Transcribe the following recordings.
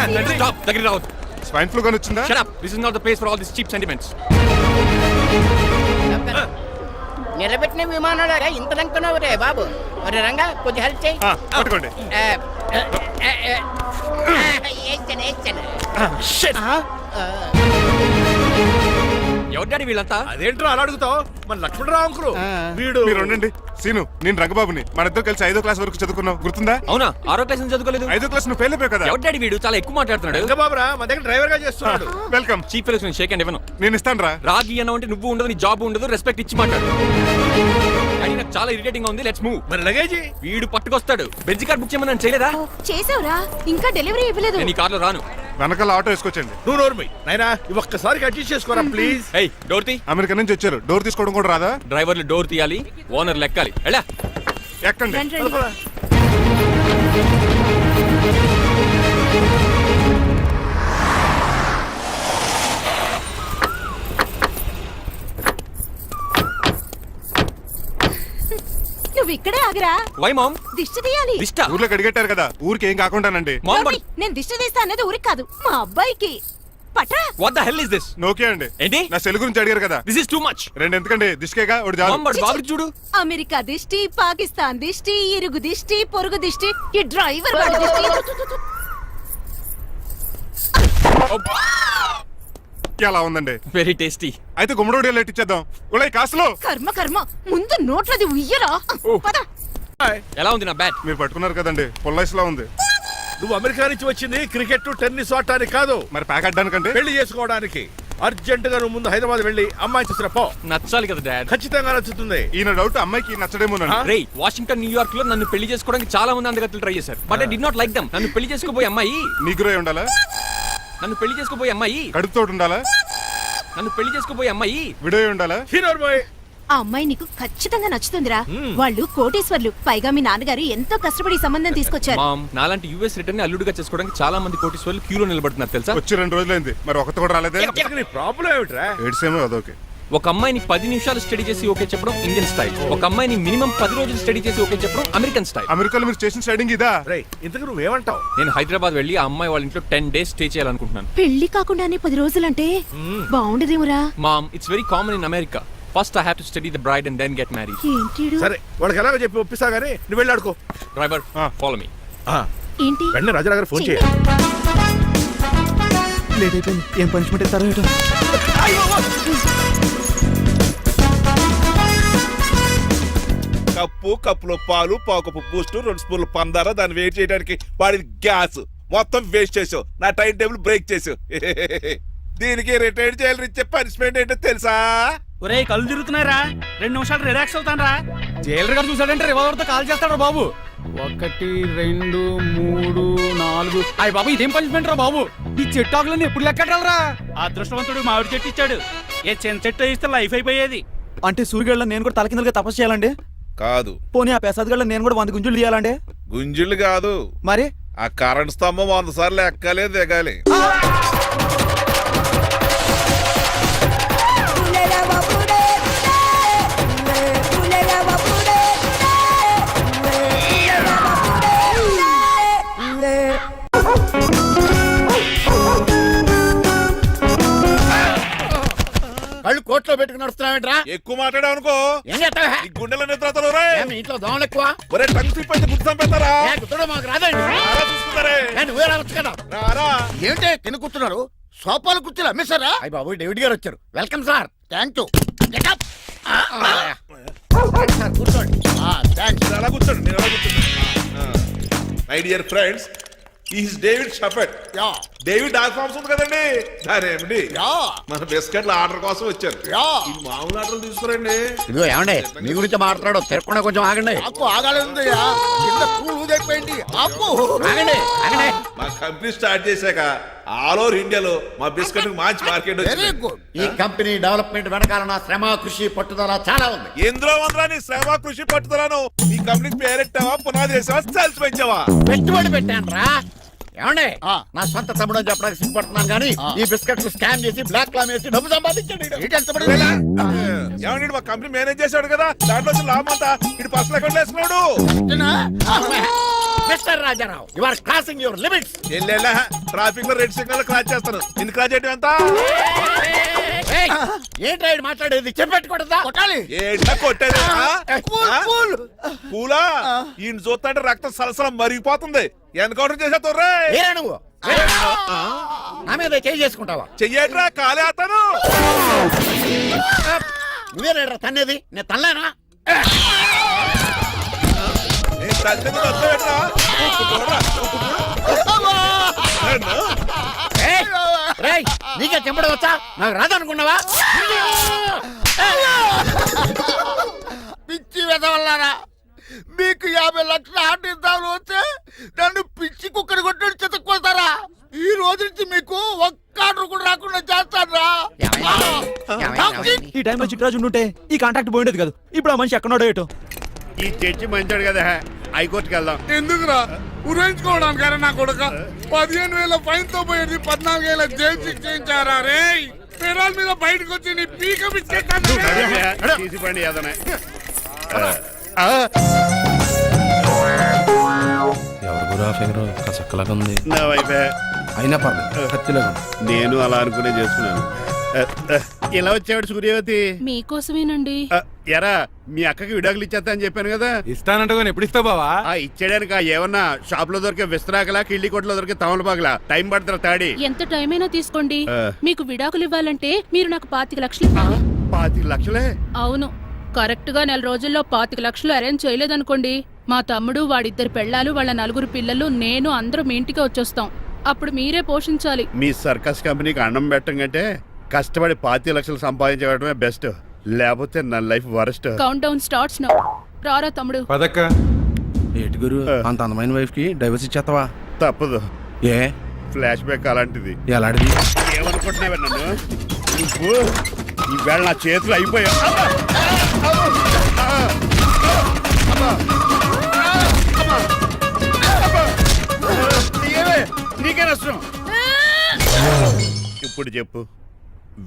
Stop. Take it out. Swine flu గాని వచ్చిందా? Shut up. This is not the place for all these cheap sentiments. నిలబెట్టిన విమానాలు ఇంత లంకున్నావు రే బాబు. మరి రంగా కొంచెం హెల్ప్ చేయి. పట్టుకోండి. ఎవరి డాడీ వీళ్ళంతా? అదేంట్రా అలా అడుగుతావు? మన లక్ష్మణరావు అంకులు వీడు. మీరు ఉండండి. సీను, నేను రంగబాబుని. మన ఇద్దరు కలిసి 5వ క్లాస్ వరకు చదువుకున్నాం, గుర్తుందా? అవునా? 6వ క్లాస్ నుంచి చదువుకోలేదు. 5వ క్లాస్ నువ్వు ఫెయిల్ అయిపోయావు కదా. ఎవరి డాడీ వీడు? చాలా ఎక్కువ మాట్లాడుతున్నాడు. ఇంకా బాబురా మన దగ్గర డ్రైవర్ గా చేస్తున్నాడు. వెల్కమ్. చీప్ ఫెలోస్ నేను షేక్ హ్యాండ్ ఇవ్వను. నేను ఇస్తాను రా. రాగి అన్న అంటే నువ్వు ఉండదు, నీ జాబ్ ఉండదు, రెస్పెక్ట్ ఇచ్చి మాట్లాడు. డాడీ నాకు చాలా ఇరిటేటింగ్ గా ఉంది. Let's move. మరి లగేజీ వీడు పట్టుకొస్తాడు. బెంజ్ కార్ బుక్ చేయమని చేయలేదా? చేసావురా, ఇంకా డెలివరీ ఇవ్వలేదు. నేను ఈ కార్లో రాను. వెనకాల ఆటో వేసుకొచ్చండి. నువ్వు నోర్మి నాయనా, ఒక్కసారి అడ్జస్ట్ చేసుకోరా ప్లీజ్. ఏయ్, డోర్ తీ. అమెరికా నుంచి వచ్చారు, డోర్ తీసుకోవడం కూడా రాదా? డ్రైవర్లు డోర్ తీయాలి, ఓనర్ లెక్కాలి. ఎలా ఎక్కండి. రండి, రండి. నువ్వు ఇక్కడే ఆగిరా. Why ma'am? దిష్టి తీయాలి. దిష్ట? ఊర్లో కడిగట్టారు కదా, ఊరికి ఏం కాకుండానండి. మామ్ నోర్మి, నేను దిష్టి తీస్తా అనేది ఊరికి కాదు, మా అబ్బాయికి. పట్రా. What the hell is this? నోకే అండి. ఏంటి? నా సెల్ గురించి అడిగారు కదా. This is too much. రెండు ఎందుకండి, దిష్కేగా ఒకటి చాలు. మామ్ బాబు చూడు. అమెరికా దిష్టి, పాకిస్తాన్ దిష్టి, ఇరుగు దిష్టి, పొరుగు దిష్టి, ఈ డ్రైవర్ వాడి దిష్టి. ఎలా ఉందండి? Very tasty. అయితే గుమ్మడి లెట్ ఇచ్చేద్దాం. ఉలై కాసులో. కర్మ కర్మ, ముందు నోట్లది ఉయ్యరా. పద. ఎలా ఉంది నా బ్యాట్? మీరు పట్టుకున్నారు కదండి, పొల్లైస్ లా ఉంది. నువ్వు అమెరికా నుంచి వచ్చింది క్రికెట్ టెన్నిస్ ఆడటానికి కాదు, మరి ప్యాక్ అడ్డానికంటే. పెళ్లి చేసుకోవడానికి. అర్జెంట్ గా నువ్వు ముందు హైదరాబాద్ వెళ్ళి అమ్మాయి చూసిన పో. నచ్చాలి కదా డాడ్. ఖచ్చితంగా నచ్చుతుంది. ఈయన డౌట్ అమ్మాయికి నచ్చడేమోనండి. రే, వాషింగ్టన్ న్యూయార్క్ లో నన్ను పెళ్లి చేసుకోవడానికి చాలా మంది అందగత్తలు ట్రై చేశారు. But I did not like them. నన్ను పెళ్లి చేసుకోబోయే అమ్మాయి నీగురై ఉండాలా? నన్ను పెళ్లి చేసుకోబోయే అమ్మాయి కడుపుతోటి ఉండాలా? నన్ను పెళ్లి చేసుకోబోయే అమ్మాయి విడోయ్ ఉండాలా? Hero boy. ఆ అమ్మాయి నీకు ఖచ్చితంగా నచ్చుతుందిరా. వాళ్ళు కోటేశ్వర్లు, పైగా మీ నాన్నగారు ఎంతో కష్టపడి ఈ సంబంధం తీసుకొచ్చారు. మామ్, నాలాంటి యూఎస్ రిటర్న్ అల్లుడిగా చేసుకోవడానికి చాలా మంది కోటీశ్వర్లు క్యూలో నిలబడుతున్నారు తెలుసా? వచ్చి 2 రోజులైంది, మరి ఒకటి కూడా రాలేదే. నీ ప్రాబ్లం ఏమిట్రా? ఏడ్సేమో అదొకే. ఒక అమ్మాయిని 10 నిమిషాలు స్టడీ చేసి ఓకే చెప్పడం ఇండియన్ స్టైల్. ఒక అమ్మాయిని మినిమం 10 రోజులు స్టడీ చేసి ఓకే చెప్పడం అమెరికన్ స్టైల్. అమెరికాలో మీరు చేసిన స్టైడింగ్ ఇదా? రేయ్, ఇంతకు నువ్వేమంటావు? నేను హైదరాబాద్ వెళ్ళి ఆ అమ్మాయి వాళ్ళ ఇంట్లో 10 days స్టే చేయాలనుకుంటున్నాను. పెళ్లి కాకుండానే 10 రోజులంటే బాగుండదేమురా. Mom, it's very common in America. First I have to study the bride and then get married. ఏంటిడు? సరే, వాళ్ళకి ఎలాగో చెప్పి ఒప్పిస్తా గానీ నువ్వు వెళ్ళి ఆడుకో. Driver, follow me. ఏంటి? వెంటనే రాజా గారు ఫోన్ చేయాలి. లేట్ అయిపోయింది. ఏం పనిష్మెంట్ ఇస్తారో ఏటో. కప్పులో పాలు, పావుకప్పు బూస్ట్, 2 స్పూన్లు పందార, దాన్ని వెయిట్ చేయడానికి వాడిన గ్యాస్ మొత్తం వేస్ట్ చేసావు. నా టైం టేబుల్ బ్రేక్ చేసావు. దీనికి రిటైర్ చేయాలని ఇచ్చే పనిష్మెంట్ ఏంటో తెలుసా? ఒరే, కళ్ళు తిరుగుతున్నారా? 2 నిమిషాలు రిలాక్స్ అవుతాను రా. జైలర్ గారు చూసాడంటే రివాల్వర్ తో కాల్ చేస్తాడు బాబు. 1 2 3 4. అయ్య బాబు, ఇదేం పనిష్మెంట్ రా బాబు? ఈ చెట్టు ఆకులన్నీ ఎప్పుడు లెక్కడరా? అదృష్టవంతుడు మామిడి చెట్టు ఇచ్చాడు. ఏ చిన్న చెట్టు ఇస్తే లైఫ్ అయిపోయేది. అంటే సూర్యుగళ్ళ నేను కూడా తలకిందలుగా తపస్సు చేయాలండి? కాదు. పోనీ ఆ పెసాద్ నేను కూడా 100 గుంజులు తీయాలండి? గుంజులు కాదు, మరి ఆ కరెంట్ స్తంభం 100 సార్లు ఎక్కాలి, దిగాలి. కళ్ళు కోట్లో పెట్టుకుని నడుస్తున్నావేంట్రా? ఎక్కువ మాట్లాడావు అనుకో ఏం చేస్తావా? ఈ గుండెల నిద్రతలు మీ ఇంట్లో దోమలు ఎక్కువ? ఒరే, టంగ్ స్లిప్ అయితే గుర్తు చంపేస్తారా? గుర్తుడు మాకు రాదండి. చూసుకుంటారే. నువ్వే రావచ్చు కదా. రారా. ఏంటి తిని కూర్చున్నారు? సోఫాలు కూర్చోలు అమ్మేశారా? అయ్య బాబు, డేవిడ్ గారు వచ్చారు. Welcome sir. Thank you. Sir కూర్చోండి. థ్యాంక్స్. అలా కూర్చోండి, నేను అలా కూర్చోండి. My dear friends, is David షఫెట్. డేవిడ్ డాక్ ఫార్మ్స్ ఉంది కదండి, దానేమిటి మన బిస్కెట్ల ఆర్డర్ కోసం వచ్చారు. ఈ మామూలు ఆర్డర్లు తీసుకురండి. ఇదిగో ఏమండి, మీ గురించి మాట్లాడు. తిరగకుండా కొంచెం ఆగండి. ఆకు ఆగాలి. ఆగండి ఆగండి. మా కంపెనీ స్టార్ట్ చేశాక ఆల్ ఓవర్ ఇండియాలో మా బిస్కెట్ మంచి మార్కెట్ వెరీ గుడ్. ఈ కంపెనీ డెవలప్మెంట్ వెనకాల నా శ్రమ, కృషి, పట్టుదల చాలా ఉంది. ఎందులో ఉందా నీ శ్రమ, కృషి, పట్టుదలను? ఈ కంపెనీకి పేరెట్టావా, పునాది వేసావా, సేల్స్ పెంచావా? పెట్టుబడి పెట్టాను రా. ఏమండి, నా సొంత తమ్ముడు అని చెప్పడానికి సిగ్గుపడుతున్నాను కానీ ఈ బిస్కెట్ స్కామ్ చేసి బ్లాక్ క్లామ్ వేసి డబ్బు సంపాదించండి. ఏమండి, మా కంపెనీ మేనేజ్ చేశాడు కదా, దాంట్లో లాభం అంతా ఇటు పర్సనల్ అకౌంట్ వేసుకున్నాడు. Mister Rajarao you are crossing your limits. ఎల్లెల్లా ట్రాఫిక్ లో రెడ్ సిగ్నల్ క్రాస్ చేస్తాను నిన్ను క్రాస్ చేయడం ఎంత ఏంట్రా ఈడు మాట్లాడేది చెప్పెట్టుకూడదా? కొట్టాలి. ఏంటా కొట్టేది కూల్, కూల్. పూలా ఈయన చూస్తుంటే రక్తం సలసలం మరిగిపోతుంది ఎన్కౌంటర్ చేసేస్తావు ఏరా నువ్వు నా మీద చేయి చేసుకుంటావా? చెయ్యట్రా కాలేస్తాను నువ్వేరా తన్నేది? నేను తనలేనా? రేయ్, నీకే చెంపడం వచ్చా? నాకు రాదనుకున్నావా? పిచ్చి వెదవల్లారా, మీకు 50 లక్షల ఆట ఇద్దామని వస్తే నన్ను పిచ్చి కుక్కని కొట్టి చెతుక్కోతారా? ఈ రోజు నుంచి మీకు ఒక్క ఆర్డర్ కూడా రాకుండా చేస్తారా? ఈ టైంలో చిట్రాజు ఉంటే ఈ కాంట్రాక్ట్ పోయిండేది కాదు. ఇప్పుడు ఆ మనిషి ఎక్కడో ఏటో. ఈ చర్చి మంచాడు కదా, హైకోర్టుకి వెళ్దాం. ఎందుకురా ఉరేంచుకోవడానికి నా కొడుక 15,000 ఫైన్ తో పోయేది 14,000 జైలు శిక్ష చేయించారా రే? పెరాల మీద బయటకు వచ్చి నీ పీక బిచ్చేస్తాను. తీసిపండి ఏదైనా. ఎవరు గురా ఫిగర్ చక్కలాగా ఉంది. నా వైపే. అయినా పర్లేదు కత్తిలాగా నేను అలా అనుకునే చేస్తున్నాను. ఇలా వచ్చాడు సూర్యవతి. మీకోసమేనండి. ఎరా మీ అక్కకి విడాకులు ఇచ్చేస్తా అని చెప్పాను కదా. ఇస్తానంటే ఎప్పుడు ఇస్తావు బావా? ఇచ్చేయడానికి ఏమన్నా షాప్ లో దొరికే విస్తరాకలా, కిళ్ళి కొట్లో దొరికే తమలపాకలా టైం పడుతున్నా తాడి. ఎంత టైం అయినా తీసుకోండి. ఆ. మీకు విడాకులు ఇవ్వాలంటే మీరు నాకు 25 లక్షలు ఇవ్వాలి. 25 లక్షలే? అవును, కరెక్ట్ గా 4 రోజుల్లో 25 లక్షలు అరేంజ్ చేయలేదనుకోండి, మా తమ్ముడు, వాడిద్దరు పెళ్ళాలు, వాళ్ళ 4 పిల్లలు, నేను అందరూ మీ ఇంటికి వచ్చేస్తాం. అప్పుడు మీరే పోషించాలి. మీ సర్కస్ కంపెనీకి అన్నం పెట్టం కంటే కష్టపడి 25 లక్షలు సంపాదించడమే బెస్ట్. లేకపోతే నా life worst. Count down starts now. రారా తమ్ముడు. పదక్క ఏటి గురు అంత అందమైన వైఫ్ కి డైవర్స్ ఇచ్చేస్తావా? తప్పదు, ఏ ఫ్లాష్ బ్యాక్ అలాంటిది. ఎలాంటిది? ఏమనుకుంటున్నావే నన్ను? నువ్వు ఈవేళ నా చేతులు అయిపోయా. నీకే నష్టం. ఇప్పుడు చెప్పు,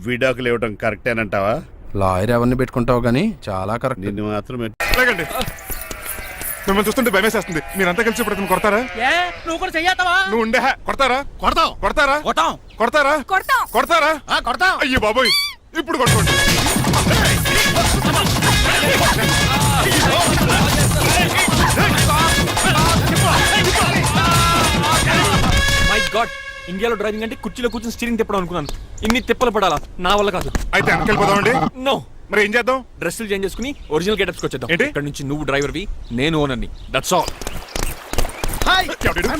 విడాకులు ఇవ్వటం కరెక్టేనంటావా? లాయర్ ఎవరిని పెట్టుకుంటావు గానీ చాలా కరెక్ట్. నిన్ను మాత్రమే. లేకండి, మిమ్మల్ని చూస్తుంటే భయమేసేస్తుంది. మీరంతా కలిసి ఇప్పుడు అతను కొడతారా? నువ్వు కూడా చెయ్యతావా? నువ్వు ఉండే కొడతారా? కొడతాం. కొడతారా? కొట్టాం. కొడతారా? కొడతారా? కొడతాం. అయ్యో బాబోయ్, ఇప్పుడు కొట్టుకోండి. మై గాడ్, ఇండియాలో డ్రైవింగ్ అంటే కుర్చీలో కూర్చొని స్టీరింగ్ తిప్పడం అనుకున్నాను. ఇన్ని తిప్పలు పడాలా? నా వల్ల కాదు. అయితే వెనకెళ్ళిపోదామండి. నో, మరి ఏం చేద్దాం? డ్రెస్సులు చేంజ్ చేసుకుని ఒరిజినల్ గెటప్స్ వచ్చేద్దాం. ఏంటి? ఇక్కడ నుంచి నువ్వు డ్రైవర్వి, నేను ఓనర్ని. That's all.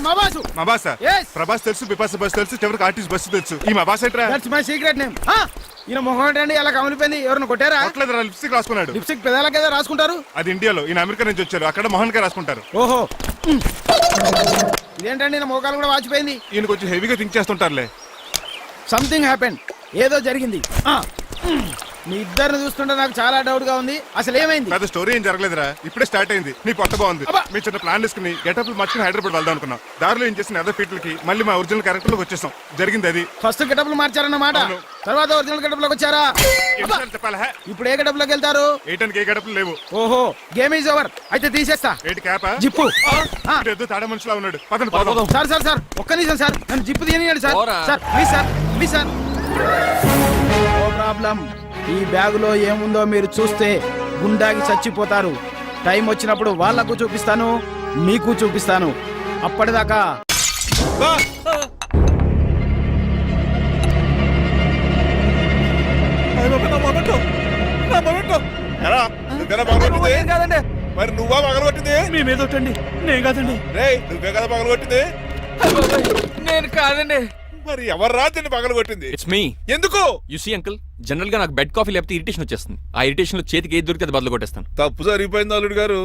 మా బాస్ ప్రభాస్ తెలుసు, బిపాస బస్ తెలుసు, చివరికి ఆర్టిస్ట్ బస్సు తెలుసు. ఈ మా బాస్ ఏంట్రా? That's my secret name. ఈయన మొహం ఏంటండి ఎలా కమిలిపోయింది? ఎవరిని కొట్టారా? కొట్టలేదురా, లిప్స్టిక్ రాసుకున్నాడు. లిప్స్టిక్ పెదాలకి ఏదో రాసుకుంటారు. అది ఇండియాలో, ఈయన అమెరికా నుంచి వచ్చారు. అక్కడ మోహన్ గారు రాసుకుంటారు. ఓహో, ఇదేంటండి నా మోకాలు కూడా వాచిపోయింది. ఈయన కొంచెం హెవీగా థింక్ చేస్తుంటారులే. సంథింగ్ హ్యాపెన్, ఏదో జరిగింది. మీ ఇద్దరిని చూస్తుంటే నాకు చాలా డౌట్ గా ఉంది. అసలు ఏమైంది? పెద్ద స్టోరీ ఏం జరగలేదురా, ఇప్పుడే స్టార్ట్ అయింది. నీ కొత్త బాగుంది. అబ్బా. మీ చిన్న ప్లాన్ తీసుకుని గెటప్లు మార్చుకుని హైదరాబాద్ వెళ్దాం అనుకున్నాం. దారిలో ఏం చేసిన అదర్ ఫీట్లకి మళ్ళీ మా ఒరిజినల్ క్యారెక్టర్ లోకి వచ్చేసాం. జరిగింది అది. ఫస్ట్ గెటప్లు మార్చారన్నమాట, అవును. తర్వాత ఒరిజినల్ గెటప్ లోకి వచ్చారా? అబ్బా. చెప్పాలా? ఇప్పుడు ఏ గెటప్ లోకి వెళ్తారు? ఏటానికి ఏ గెటప్లు లేవు. ఓహో, గేమ్ ఈజ్ ఓవర్. అయితే తీసేస్తా. ఏటి క్యాపా? జిప్పు. ఎద్దు తాడ మనిషిలా ఉన్నాడు. పదండి పోదాం. సార్ సార్ సార్, ఒక్క నిమిషం సార్, నన్ను జిప్పు తీయనియండి సార్. పోరా. Sir please sir, please sir. No problem. ఈ బ్యాగులో ఏముందో మీరు చూస్తే గుండాకి చచ్చిపోతారు. టైం వచ్చినప్పుడు వాళ్ళకు చూపిస్తాను, మీకు చూపిస్తాను. అప్పటిదాకా ఎరా, నువ్వేనా పగలగొట్టింది? కాదండి, మరి నువ్వా పగలగొట్టింది? మీ మీద ఒట్టండి, నేను కాదండి. రేయ్, నువ్వే కదా పగలగొట్టింది? నేను కాదండి. మరి ఎవర్రా దీన్ని పగలగొట్టింది? It's me. ఎందుకు? యు సీ అంకుల్, జనరల్ గా నాకు బెడ్ కాఫీ లేకపోతే ఇరిటేషన్ వచ్చేస్తుంది. ఆ ఇరిటేషన్ లో చేతికి ఏది దొరికితే అది బదులు కొట్టేస్తాను. తప్పు జరిగిపోయింది అల్లుడు గారు,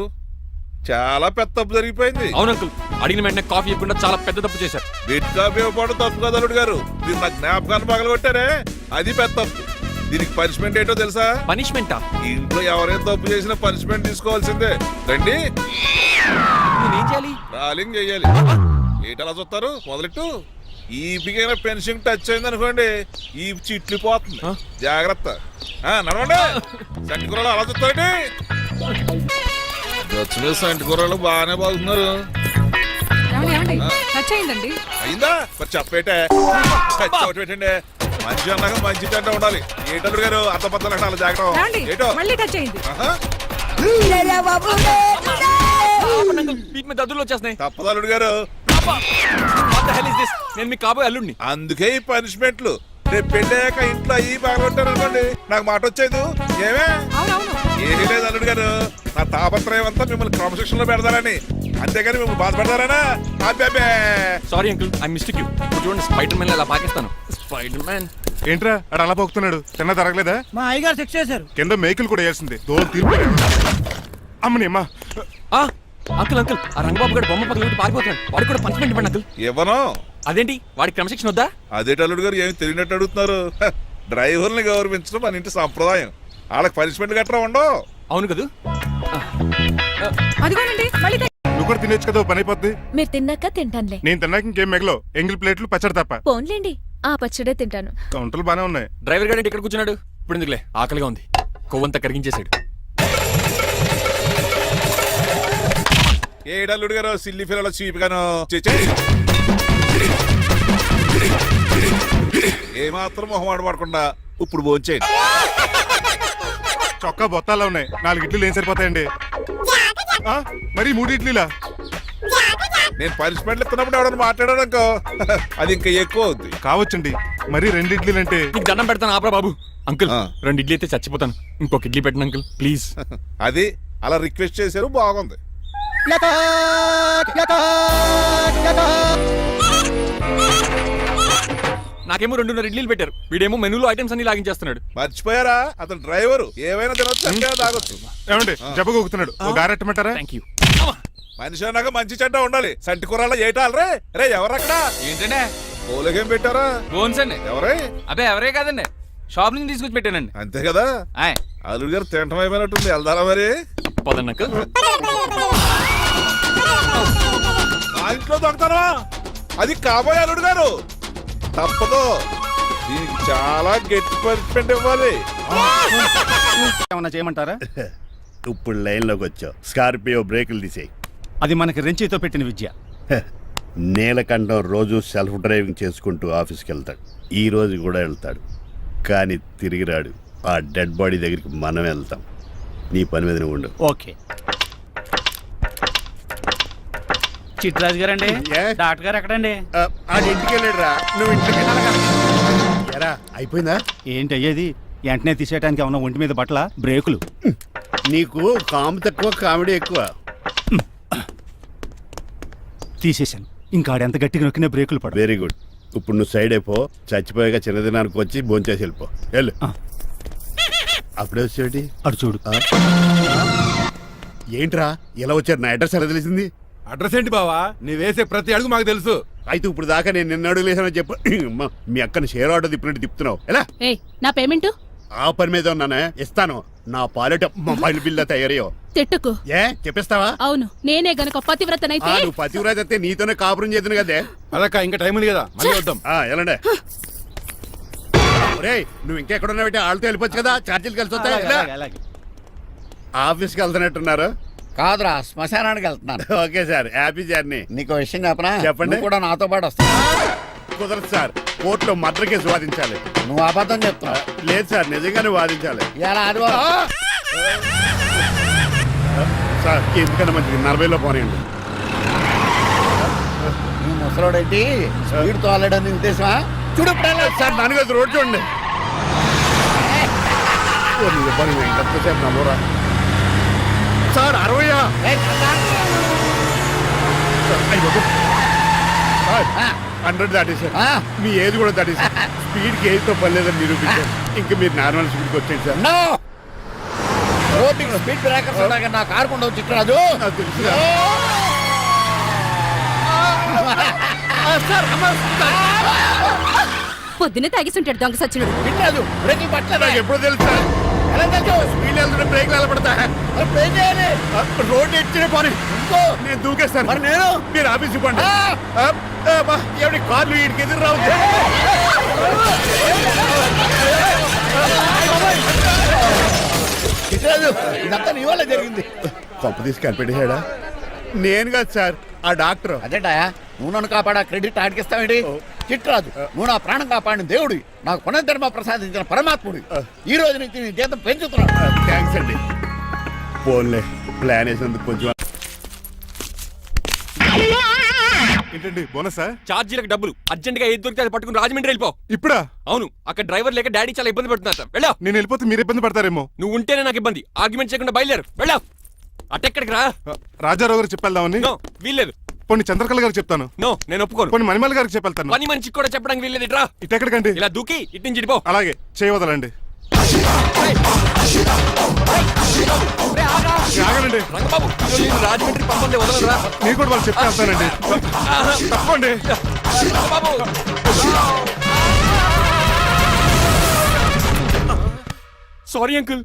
చాలా పెద్ద తప్పు జరిగిపోయింది. అవును అంకుల్, అడిగిన వెంటనే కాఫీ ఇవ్వకుండా చాలా పెద్ద తప్పు చేశారు. బిడ్ కాపీ ఇవ్వకపోవడం తప్పు కదా అల్లుడు గారు, మీరు నా జ్ఞాపకాన్ని పగలగొట్టారే అది పెద్ద తప్పు. దీనికి పనిష్మెంట్ ఏంటో తెలుసా? పనిష్మెంటా? ఇంట్లో ఎవరైనా తప్పు చేసినా పనిష్మెంట్ తీసుకోవాల్సిందే. రండి, నేనేం చేయాలి? రాలింగ్ చెయ్యాలి. ఏంటలా చూస్తారు? మొదలెట్టు. ఈ బిగైన పెన్షన్ టచ్ అయింది అనుకోండి, ఈ చిట్లు పోతుంది. జాగ్రత్త. నడవండి. సంటి కూరలు అలా చూస్తారండి. సంటి కూరలు బాగానే బాగుతున్నారు. టచ్ అయిందండి. అయిందా మరి చెప్పేటే ఒకటి పెట్టండి మంచి అన్నాక మంచి తింటా ఉండాలి ఏటల్లుడు గారు అర్థపత్రాలు అలా జాగ్రత్త ఏటో మళ్ళీ టచ్ అయింది. ఆహా, వీటి మీద దద్దులు వచ్చేస్తున్నాయి. తప్పదల్లుడు గారు What the hell is this? నేను మీకు కాబోయే అల్లుడిని. అందుకే ఈ పనిష్మెంట్లు రేపు పెళ్ళాక ఇంట్లో అయ్యి బాగుంటారు అనుకోండి నాకు మాట వచ్చేది ఏమే ఏమీ లేదు అల్లుడు గారు నా తాపత్రయం అంతా మిమ్మల్ని క్రమశిక్షణలో పెడతారని అంతేగాని మిమ్మల్ని బాధపడతారనా అబ్బే sorry uncle I mistake you. చూడండి స్పైడర్ మ్యాన్ అలా పాకిస్తాను. స్పైడర్ మ్యాన్ ఏంట్రా అడు అలా పోతున్నాడు తిన్న తరగలేదా? మా అయ్యగారు చెక్ చేశారు. కింద మేకులు కూడా వేయాల్సిందే దోలు తీర్పు అమ్మని అమ్మా. అంకుల్ అంకుల్ ఆ రంగబాబు గారు బొమ్మ పక్కన పారిపోతున్నాడు. వాడికి కూడా పంచిపెట్టి ఇవ్వండి అంకుల్. ఇవ్వను అదేంటి వాడికి క్రమశిక్షణ వద్దా? అదే అల్లుడు గారు ఏమి తెలియనట్టు అడుగుతున్నారు డ్రైవర్ని గౌరవించడం మన ఇంటి సంప్రదాయం వాళ్ళకి పనిష్మెంట్ గట్రా ఉండవు. అవును కదా. అదిగోనండి మళ్ళీ నువ్వు కూడా తినేచ్చు కదా ఓ పని అయిపోద్ది. మీరు తిన్నాక తింటానులే. నేను తిన్నాక ఇంకేం మిగలో ఎంగిల్ ప్లేట్లు పచ్చడి తప్ప. పోన్లేండి, ఆ పచ్చడే తింటాను. కౌంటర్లు బానే ఉన్నాయి. డ్రైవర్ గారు ఇక్కడ కూర్చున్నాడు. ఇప్పుడు ఎందుకులే ఆకలిగా ఉంది. కొవ్వంతా కరిగించేశాడు. ఏడల్లుడు గారు సిల్లి ఫిల్లలో చీపిగాను ఏమాత్రం మొహమాట పడకుండా ఇప్పుడు భోంచేయండి. చొక్కా బొత్తాల్లో ఉన్నాయి 4 ఇడ్లీలు ఏం సరిపోతాయండి? మరి 3 ఇడ్లీలా? నేను పనిష్మెంట్లు ఇస్తున్నప్పుడు ఎవడన్నా మాట్లాడాడనుకో అది ఇంకా ఎక్కువ అవుద్ది. కావచ్చండి మరి 2 ఇడ్లీలు అంటే. నీకు దండం పెడతాను ఆపరా బాబు. అంకుల్ 2 ఇడ్లీ అయితే చచ్చిపోతాను. ఇంకొక ఇడ్లీ పెట్టండి అంకుల్ ప్లీజ్. అది అలా రిక్వెస్ట్ చేశారు బాగుంది. నాకేమో 2.5 ఇడ్లీలు పెట్టారు. వీడేమో మెనూలో ఐటమ్స్ అన్ని లాగించేస్తున్నాడు. మర్చిపోయారా అతను డ్రైవరు ఏమైనా తినొచ్చు అంటే తాగొచ్చు. ఏమండి జబ్బగొక్కుతున్నాడు ఓ గారెట్టమంటారా? Thank you. మనిషి అన్నాక మంచి చెడ్డ ఉండాలి. సంటి కూరల్లో ఏటాలరే రే ఎవరక్కడ ఏంటంటే పోలేకేం పెట్టారా? బోన్స్ అండి. ఎవరే? అబ్బే ఎవరే కాదండి, షాప్ నుంచి తీసుకొచ్చి పెట్టానండి. అంతే కదా. ఆయ్ అల్లుడు గారు తింటం అయిపోయినట్టుంది వెళ్దారా మరి? పదండి అంకుల్. మా ఇంట్లో దొంగతనమా? అది కాబోయే అల్లుడు గారు తప్పదు. దీనికి చాలా గట్టి పనిష్మెంట్ ఇవ్వాలి. ఏమన్నా చేయమంటారా? ఇప్పుడు లైన్లోకి వచ్చావు. స్కార్పియో బ్రేకులు తీసేయి. అది మనకి రెంచితో పెట్టిన విద్య. నీలకంఠం రోజు సెల్ఫ్ డ్రైవింగ్ చేసుకుంటూ ఆఫీస్కి వెళ్తాడు. ఈ రోజు కూడా వెళ్తాడు కానీ తిరిగి రాడు. ఆ డెడ్ బాడీ దగ్గరికి మనం వెళ్తాం. నీ పని మీద నువ్వు ఉండు. ఓకే. చిట్రాజు గారండి, డాక్టర్ గారు ఎక్కడండి? అది ఇంటికి వెళ్ళాడు రా. నువ్వు ఇంటికి ఎరా అయిపోయిందా? ఏంటి అయ్యేది? వెంటనే తీసేయడానికి ఏమన్నా ఒంటి మీద బట్టల బ్రేకులు? నీకు కాము తక్కువ కామెడీ ఎక్కువ. తీసేశాను. ఇంకా ఆడెంత గట్టిగా నొక్కినా బ్రేకులు పడ. Very good. ఇప్పుడు నువ్వు సైడ్ అయిపో. చచ్చిపోయాక చిన్నదినానికి వచ్చి భోంచేసి వెళ్ళిపో. వెళ్ళు. అప్పుడే వచ్చేటి అటు చూడు. ఏంట్రా ఇలా వచ్చారు? నా అడ్రస్ ఎలా తెలిసింది? అడ్రస్ ఏంటి బావా? నీ వేసే ప్రతి అడుగు మాకు తెలుసు. అయితే ఇప్పుడు దాకా నేను నిన్న అడుగులేసానని చెప్పు. అమ్మా, మీ అక్కని షేర్ ఆర్డర్ తిప్పినట్టు తిప్పుతున్నావు ఎలా? ఏయ్ నా పేమెంట్ ఆ పని మీద ఉన్నానే, ఇస్తాను. నా పాలెట మొబైల్ బిల్లా తయారయ్యో. తిట్టుకు. ఏ చెప్పిస్తావా? అవును నేనే గనక పతివ్రతనైతే. నువ్వు పతివ్రాజ్ అయితే నీతోనే కాపురం చేతును కదే. అదక్క ఇంకా టైం ఉంది కదా, మళ్ళీ వద్దాం. ఎలాండే ఒరేయ్, నువ్వు ఇంకెక్కడున్నా పెట్టి వాళ్ళతో వెళ్ళిపోవచ్చు కదా. ఛార్జీలు కలిసి వస్తాయి. ఆఫీస్కి వెళ్తున్నట్టున్నారు. కాదురా, శ్మశానానికి వెళ్తున్నాను. Okay sir, happy journey. నీకు విషయం చెప్పనా? చెప్పండి. నువ్వు కూడా నాతో పాటు వస్తావు. కుదరదు సార్, కోర్టులో మర్డర్ కేసు వాదించాలి. నువ్వు అబద్ధం చెప్తున్నావు. లేదు సార్, నిజంగానే వాదించాలి. ఇలా ఆదివారం సార్ ఎందుకన్నా మంచిది 40లో పోనీయండి. నువ్వు ముసలోడేంటి స్పీడ్ తోలడని ఉద్దేశమా? చూడు సార్ నాన్నగారు రోడ్ చూడండి. ఎంతసేపు నమ్మరా సార్? 60 100 దాటేశారు. మీ ఏజ్ కూడా దాటేశారు. స్పీడ్కి ఏజ్తో పని లేదని నిరూపించారు. ఇంకా మీరు నార్మల్ స్పీడ్కి వచ్చేది సార్. రోడ్డుకి స్పీడ్ బ్రేకర్స్ ఉండగా నా కారు కొండ చిట్టరాజు. నాకు తెలుసు. పొద్దునే తాగిస్తుంటాడు దొంగ సచ్చినుడు. చిట్టరాజు బ్రేకులు పట్టలేదు. నాకు ఎప్పుడు తెలుసు సార్? ఎలా తెలుసు? స్పీడ్ వెళ్తుంటే బ్రేక్లు నిలబడతా. ఏం చేయాలి? రోడ్డు ఎచ్చిన పోనీ నేను దూకేస్తాను. మరి నేను? మీరు ఆఫీస్ ఇవ్వండి. ఎవరి కార్లు వీడికి ఎదురు రావు. చిట్టరాజు ఇదంతా నీ వల్ల జరిగింది. తప్పు తీసి కనిపెట్టేశాడా? నేను కాదు సార్, ఆ డాక్టర్. అదేటా నువ్వు నన్ను కాపాడా క్రెడిట్ ఆడికిస్తావేంటి? చిట్రాజు, నువ్వు నా ప్రాణం కాపాడిన దేవుడి, నాకు పునర్ధర్మ ప్రసాదించిన పరమాత్ముడి. ఈ రోజు నుంచి నీ జీతం పెంచుతున్నాను. థ్యాంక్స్ అండి. ఫోన్లే, ప్లాన్ వేసినందుకు కొంచెం. ఏంటండి బోనసా? ఛార్జీలకు డబ్బులు అర్జెంట్ గా ఏది దొరికితే అది పట్టుకుని రాజమండ్రి వెళ్ళిపో. ఇప్పుడా? అవును, అక్కడ డ్రైవర్ లేక డాడీ చాలా ఇబ్బంది పడుతున్నారు సార్. వెళ్ళావు. నేను వెళ్ళిపోతే మీరు ఇబ్బంది పడతారేమో. నువ్వు ఉంటేనే నాకు ఇబ్బంది. ఆర్గ్యుమెంట్ చేయకుండా బయలుదేరు. వెళ్ళావు. అటెక్కడికి రా. రాజారావు గారు చెప్పేద్దామని. నో, వీల్లేదు. పోనీ చంద్రకళ గారికి చెప్తాను. నో, నేను ఒప్పుకోను. పోనీ మణిమల్ గారికి చెప్పేళ్తాను. పని మనిషికి కూడా చెప్పడానికి వీల్లేదు. ఇట్రా. ఇటెక్కడికండి? ఇలా దూకి ఇటు నుంచి ఇడిపో. అలాగే చేయవదలండి. ఆగనండి రంగబాబు, ఈరోజు నేను రాజమండ్రి పంపండి, వదలరా. మీరు కూడా వాళ్ళు చెప్తే వెళ్తానండి. తప్పండి. రంగబాబు. Sorry uncle.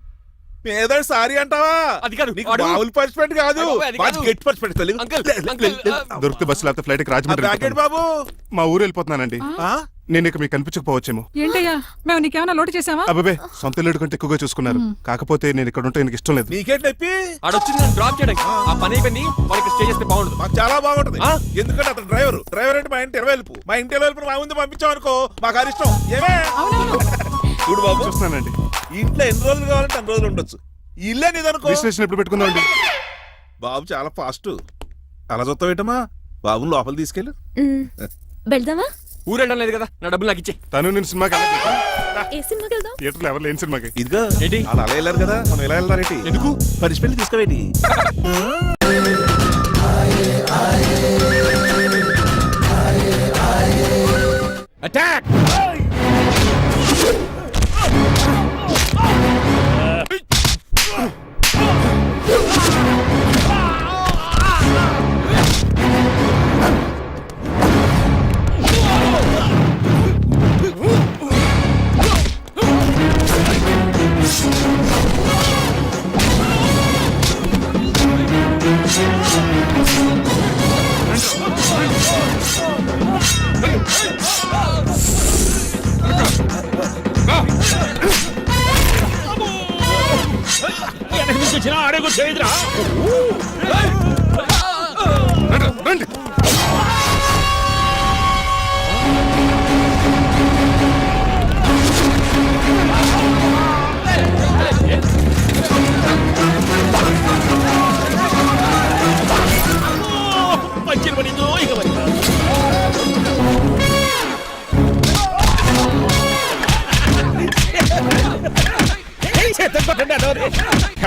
ఏదో సారీ అంటావా? అది కాదు, నీకు వాడు- మామూలు పనిష్మెంట్ కాదు, అయ్య బాబోయ్, అది కాదు. గట్టి పనిష్మెంట్. అంకుల్, అంకుల్, దొరికితే బస్సు లేకపోతే ఫ్లైట్ కి రాజమండ్రి ప్యాకెట్ వెళ్ళిపోతాను. బాబు. మా ఊరు వెళ్ళిపోతున్నానండి. ఆ? నేను ఇక మీకు కనిపించకపోవచ్చేమో. ఏంటయ్యా, మేము నీకేమైనా లోటు చేసావా? అబ్బాబే, సొంత ఇల్లు కంటే ఎక్కువగా చూసుకున్నారు. కాకపోతే నేను ఇక్కడ ఉంటే నాకు ఇష్టం లేదు. నీకేంటి నొప్పి? ఆడొచ్చింది నన్ను డ్రాప్ చేయడానికి. ఆ పని అయిపోయింది. వాళ్ళకి స్టే చేస్తే బాగుండదు. మాకు చాలా బాగుంటది. ఆ? ఎందుకంటే అతను డ్రైవర్ అంటే మా ఇంటి వెళ్ళిపు. మా ఇంటి వెళ్ళిపు మా ముందు పంపించాం అనుకో, మాకు అది ఇష్టం. ఏమే చూడు బాబు, చూస్తున్నానండి. ఇంట్లో ఎన్ని రోజులు కావాలంటే అన్ని రోజులు ఉండొచ్చు. ఇల్లే నీదనుకో. రిజిస్ట్రేషన్ ఎప్పుడు పెట్టుకుందామండి? బాబు చాలా ఫాస్ట్. అలా చూస్తావు ఏంటమ్మా? బాబుని లోపల తీసుకెళ్ళు. వెళ్దామా? ఊరు వెళ్ళడం లేదు కదా, నా డబ్బులు నాకు ఇచ్చే. తను నేను సినిమాకి ఏ సినిమాకి వెళ్దాం? థియేటర్లో ఎవరు లేని సినిమాకి. ఇదిగో ఏంటి? అలా అలా వెళ్ళారు కదా, మనం ఎలా వెళ్ళారేంటి? ఎందుకు? పనిష్మెంట్ తీసుకోవేంటి? అటాక్. రండి.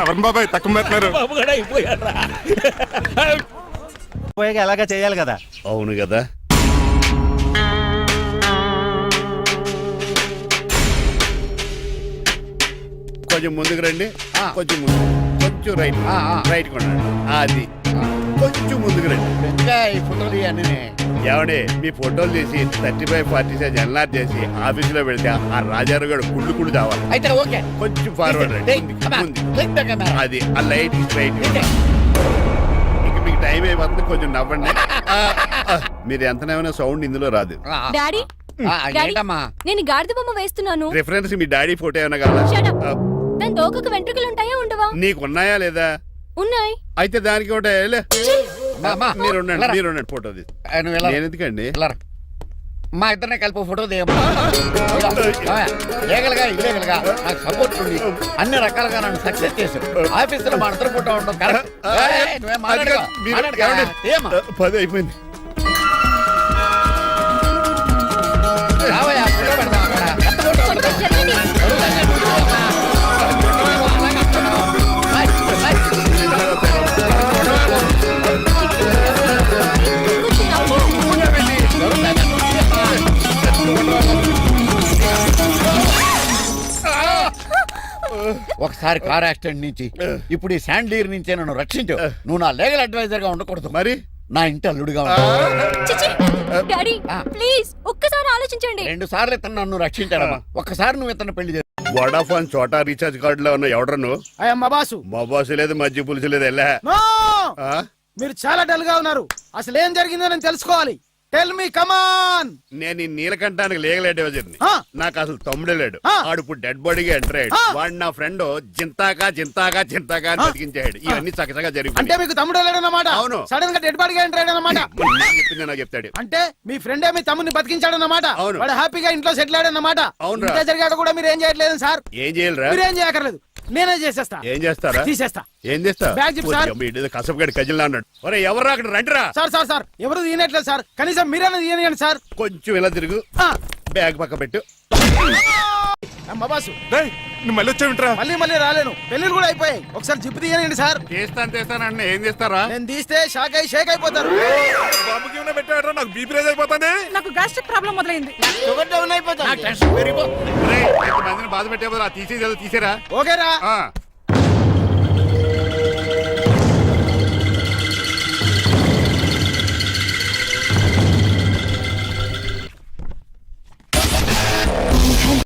ఎవరిని బాబాయ్ తక్కువ పెట్టినారు? ఎలాగా చేయాలి కదా. అవును కదా. కొంచెం ముందుకు రండి. కొంచెం ముందు, కొంచెం రైట్. రైట్ కొనండి. అది కొంచెం ముందుకు రండి. ఇంకా ఈ ఫోటోలు ఇవన్నీ ఏమండి, మీ ఫోటోలు తీసి 35-40 సైజ్ ఎన్లార్ చేసి ఆఫీసులో పెడితే ఆ రాజారావు గారు కుళ్ళు కావాలి. అయితే ఓకే. కొంచెం ఫార్వర్డ్ రండి. అది ఆ లైట్ రైట్. ఇక మీకు టైం అయిపోతుంది, కొంచెం నవ్వండి. మీరు ఎంతనేమైనా సౌండ్ ఇందులో రాదు. డాడీ, ఏంటమ్మా? నేను గాడిద బొమ్మ వేస్తున్నాను. రిఫరెన్స్ మీ డాడీ ఫోటో ఏమైనా కావాలా? దాని తోకకు వెంట్రుకలు ఉంటాయా ఉండవా? నీకున్నాయా లేదా? ఉన్నాయి. అయితే దానికి ఒకటే మీరు ఉండండి ఫోటో తీసి. నువ్వు ఎలా? నేను ఎందుకండి? మా ఇద్దరిని కలిపి ఫోటో దిగమ్మా. లీగల్గా ఇల్లీగల్గా నాకు సపోర్ట్ ఉంది. అన్ని రకాలుగా నన్ను సక్సెస్ చేశారు. ఆఫీసులో మా ఇద్దరు ఫోటో ఉండడం కరెక్ట్. నువ్వేం మాట్లాడుకో. ఏమ్మా 10 అయిపోయింది. రావయ్యా, ఫోటో పెడదాం అక్కడ. ఎంత ఫోటో కొంచెం జరగండి. ఒకసారి కార్ యాక్సిడెంట్ నుంచి ఇప్పుడు ఈ శాండ్లీర్ నుంచే నన్ను రక్షించు. నువ్వు నా లీగల్ అడ్వైజర్ గా ఉండకూడదు, మరి నా ఇంటి అల్లుడుగా ఉంటావు. చిచి, డాడీ ప్లీజ్ ఒక్కసారి ఆలోచించండి. 2 సార్లు ఇతను నన్ను రక్షించాడమ్మా. ఒక్కసారి నువ్వు ఇతను పెళ్లి చేసు. వడాఫోన్ చోటా రీఛార్జ్ కార్డులో ఉన్న ఎవడను? మా బాసు. మా బాసు లేదు, మజ్జి పులుసు లేదు. వెళ్ళా. మీరు చాలా డల్ గా ఉన్నారు. అసలు ఏం జరిగిందో నేను తెలుసుకోవాలి. టెల్ మీ కమాన్. నేను ఈ నీలకంఠానికి లీగల్ అడ్వైజర్ని. ఆ. నాకు అసలు తమ్ముడే లేడు. ఆ. ఆడు ఇప్పుడు డెడ్ బాడీగా ఎంటర్ అయ్యాడు. ఆ. వాడు నా ఫ్రెండ్ జింతాగా అని బతికించాడు. ఇవన్నీ చక్కగా అంటే జరిగిపోయి మీకు తమ్ముడు వెళ్ళాడన్నమాట. అవును. సడన్ గా డెడ్ బాడీగా ఎంటర్ అయ్యాడన్నమాట. చెప్పింది నాకు చెప్తాడు. అంటే మీ ఫ్రెండే మీ తమ్ముని బతికించాడన్నమాట. అవును. వాడు హ్యాపీగా ఇంట్లో సెటిల్ అయ్యాడన్నమాట. అవునురా. ఇంత జరిగాక కూడా మీరు ఏం చేయట్లేదు సార్. ఏం చేయాలిరా? మీరేం చేయక్కర్లేదు, నేనే చేసేస్తా. ఏం చేస్తారా? తీసేస్తా. ఏం చేస్తా? బ్యాగ్ చెప్పు సార్. కసపగడి కజిల్లా అన్నాడు. ఒరే ఎవరు అక్కడ రండిరా. సార్ సార్ సార్ ఎవరు తీయనట్లేదు సార్, కనీసం మీరైనా తీయనియండి సార్. కొంచెం ఇలా తిరుగు. ఆ. బ్యాగ్ పక్క పెట్టు. అమ్మ బాసు, రేయ్, నువ్వు మళ్ళీ వచ్చావింట్రా? మళ్ళీ రాలేను, పెళ్లిళ్ళు కూడా అయిపోయాయి. ఒకసారి జిప్పు తీయనండి సార్. తీస్తాను ఏం చేస్తారా? నేను తీస్తే షేక్ అయిపోతారు. బాబుకి ఏమైనా పెట్టాడరా? నాకు బీపీ రేజ్ అయిపోతుంది. నాకు గ్యాస్ట్రిక్ ప్రాబ్లం మొదలైంది. నాకు టెన్షన్ పెరిగిపోతుంది. రేయ్, ఇంతమందిని బాధ పెట్టే బదులు ఆ తీసేది తీసేరా. ఓకేరా. ఆ.